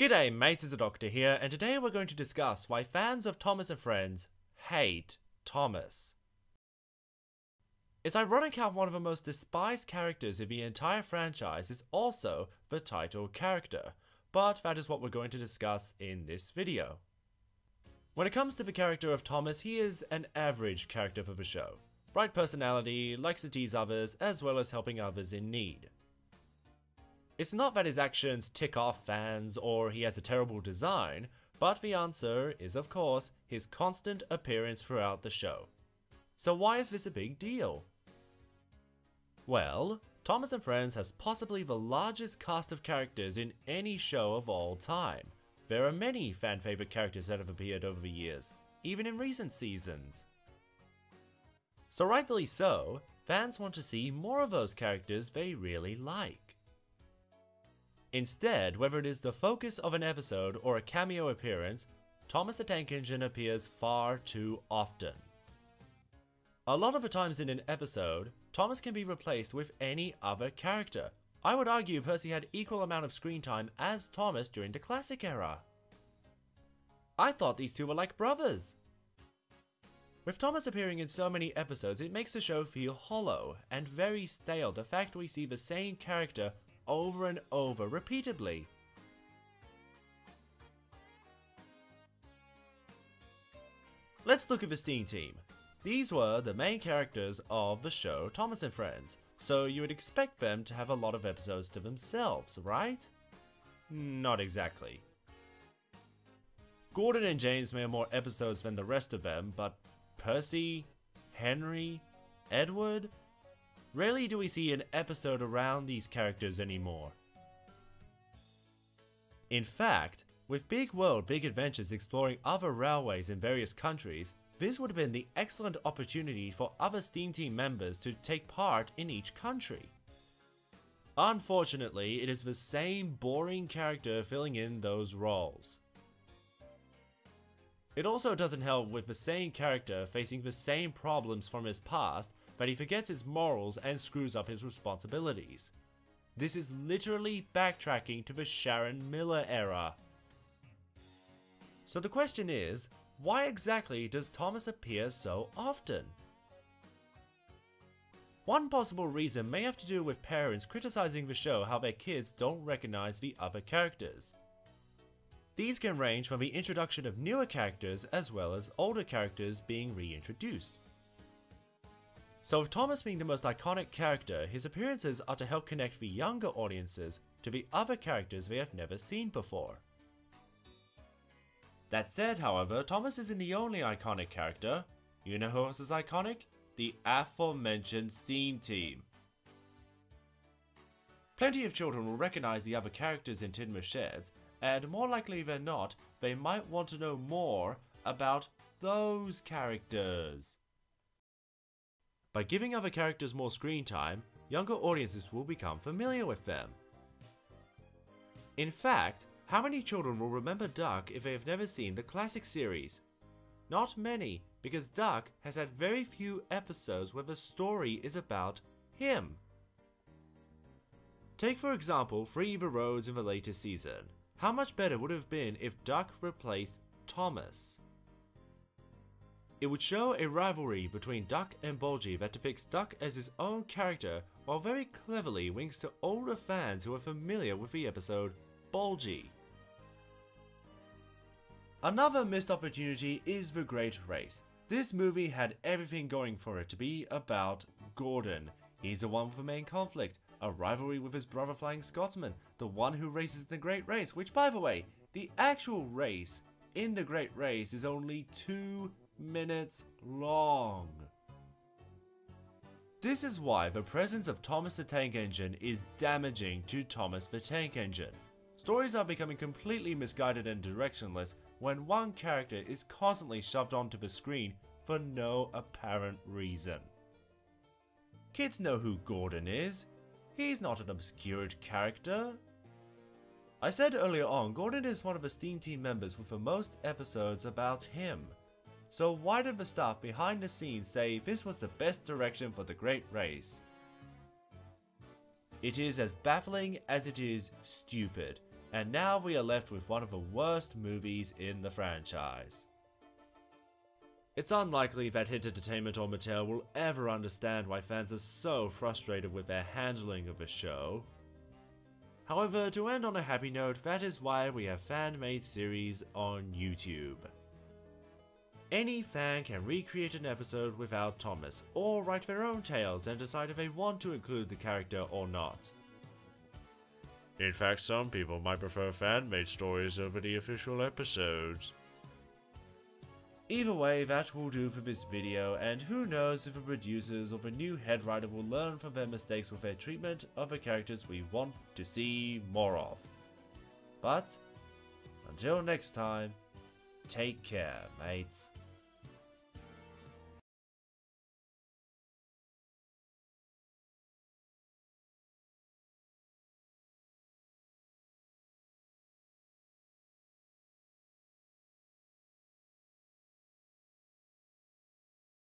G'day mates, it's the Doctor here, and today we're going to discuss why fans of Thomas and Friends hate Thomas. It's ironic how one of the most despised characters in the entire franchise is also the title character, but that is what we're going to discuss in this video. When it comes to the character of Thomas, he is an average character for the show. Bright personality, likes to tease others, as well as helping others in need. It's not that his actions tick off fans or he has a terrible design, but the answer is of course his constant appearance throughout the show. So why is this a big deal? Well, Thomas and Friends has possibly the largest cast of characters in any show of all time. There are many fan favorite characters that have appeared over the years, even in recent seasons. So rightfully so, fans want to see more of those characters they really like. Instead, whether it is the focus of an episode or a cameo appearance, Thomas the Tank Engine appears far too often. A lot of the times in an episode, Thomas can be replaced with any other character. I would argue Percy had equal amount of screen time as Thomas during the classic era. I thought these two were like brothers. With Thomas appearing in so many episodes, it makes the show feel hollow and very stale, the fact we see the same character over and over repeatedly. Let's look at the Steam team. These were the main characters of the show Thomas and Friends, so you would expect them to have a lot of episodes to themselves, right? Not exactly. Gordon and James may have more episodes than the rest of them, but Percy, Henry, Edward? Rarely do we see an episode around these characters anymore. In fact, with Big World, Big Adventures exploring other railways in various countries, this would have been the excellent opportunity for other Steam Team members to take part in each country. Unfortunately, it is the same boring character filling in those roles. It also doesn't help with the same character facing the same problems from his past, but he forgets his morals and screws up his responsibilities. This is literally backtracking to the Sharon Miller era. So the question is, why exactly does Thomas appear so often? One possible reason may have to do with parents criticizing the show how their kids don't recognize the other characters. These can range from the introduction of newer characters as well as older characters being reintroduced. So with Thomas being the most iconic character, his appearances are to help connect the younger audiences to the other characters they have never seen before. That said, however, Thomas isn't the only iconic character. You know who else is iconic? The aforementioned Steam Team. Plenty of children will recognize the other characters in Tidmouth Sheds, and more likely than not, they might want to know more about those characters. By giving other characters more screen time, younger audiences will become familiar with them. In fact, how many children will remember Duck if they have never seen the classic series? Not many, because Duck has had very few episodes where the story is about him. Take for example Free the Roads in the latest season. How much better would it have been if Duck replaced Thomas? It would show a rivalry between Duck and Bulgy that depicts Duck as his own character while very cleverly winks to older fans who are familiar with the episode Bulgy. Another missed opportunity is The Great Race. This movie had everything going for it to be about Gordon. He's the one with the main conflict, a rivalry with his brother Flying Scotsman, the one who races in the Great Race, which by the way, the actual race in the Great Race is only 2 minutes long. This is why the presence of Thomas the Tank Engine is damaging to Thomas the Tank Engine. Stories are becoming completely misguided and directionless when one character is constantly shoved onto the screen for no apparent reason. Kids know who Gordon is. He's not an obscured character. I said earlier on, Gordon is one of the Steam Team members with the most episodes about him. So why did the staff behind the scenes say this was the best direction for the Great Race? It is as baffling as it is stupid. and now we are left with one of the worst movies in the franchise. It's unlikely that Hit Entertainment or Mattel will ever understand why fans are so frustrated with their handling of the show. However, to end on a happy note, that is why we have fan-made series on YouTube. Any fan can recreate an episode without Thomas, or write their own tales and decide if they want to include the character or not. In fact, some people might prefer fan-made stories over the official episodes. Either way, that will do for this video, and who knows if the producers or the new head writer will learn from their mistakes with their treatment of the characters we want to see more of. But, until next time, take care, mates.